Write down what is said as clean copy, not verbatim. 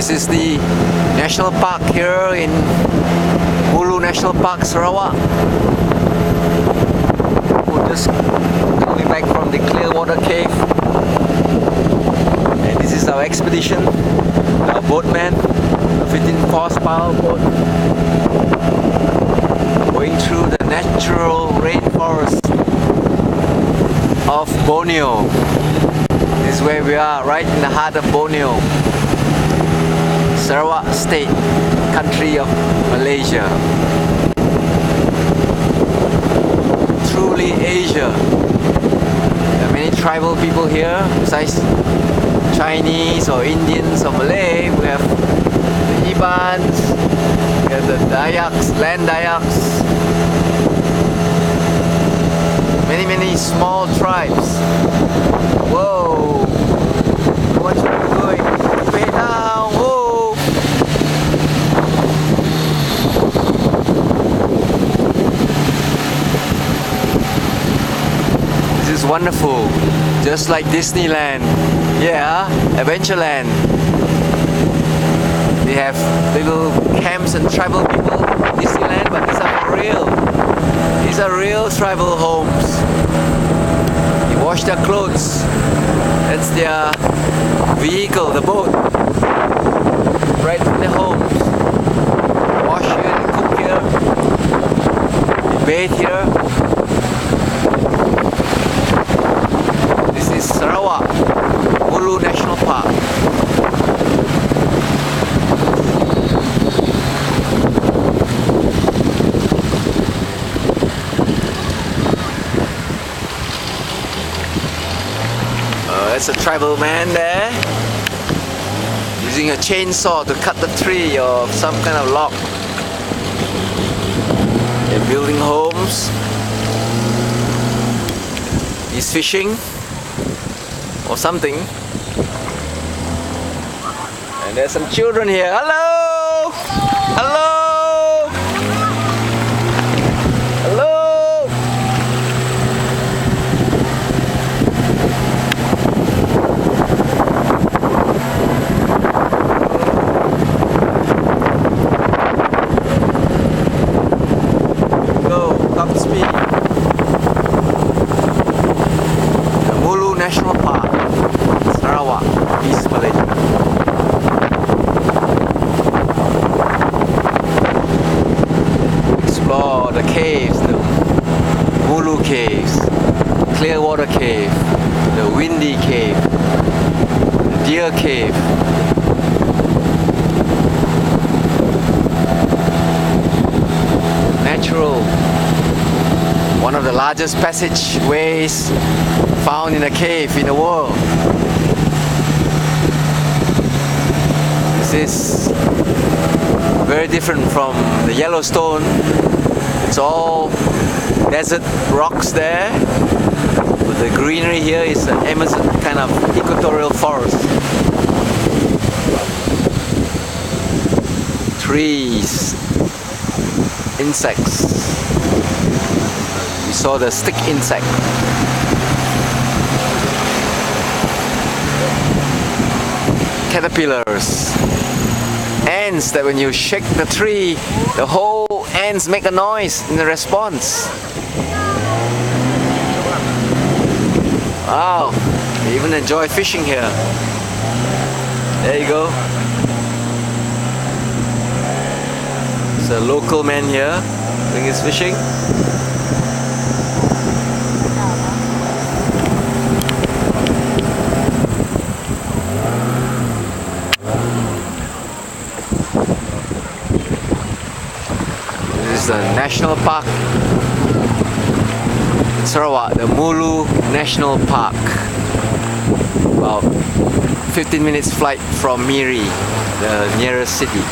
This is the national park here in Mulu National Park, Sarawak. We're just coming back from the Clearwater Cave. And this is our expedition. Our boatman, a 15 horsepower boat, going through the natural rainforest of Borneo. This is where we are, right in the heart of Borneo, Sarawak state, country of Malaysia. Truly Asia. There are many tribal people here, besides Chinese or Indians or Malay. We have the Ibans, we have the Dayaks, land Dayaks. Many small tribes. Whoa! How much are we going? Way down! Whoa! This is wonderful. Just like Disneyland. Yeah, Adventureland. They have little camps and tribal people in Disneyland, but these are for real. These are real tribal homes. They wash their clothes. That's their vehicle, the boat. Right in the homes. Wash here, they cook here. They bathe here. This is Sarawak, Mulu National Park. There's a tribal man there using a chainsaw to cut the tree or some kind of log. They're building homes. He's fishing or something. And there's some children here. Hello! Hello! Top speed. The Mulu National Park, Sarawak, East Malaysia. Explore the caves, the Mulu Caves, Clearwater Cave, the Windy Cave, the Deer Cave. Natural. One of the largest passageways found in a cave in the world. This is very different from the Yellowstone. It's all desert rocks there. But the greenery here is an Amazon kind of equatorial forest. Trees, insects. We saw the stick insect. Caterpillars. Ants that when you shake the tree, the whole ants make a noise in the response. Wow, they even enjoy fishing here. There you go. There's a local man here doing his fishing. This is the national park in Sarawak, the Mulu National Park. About 15 minutes flight from Miri, the nearest city.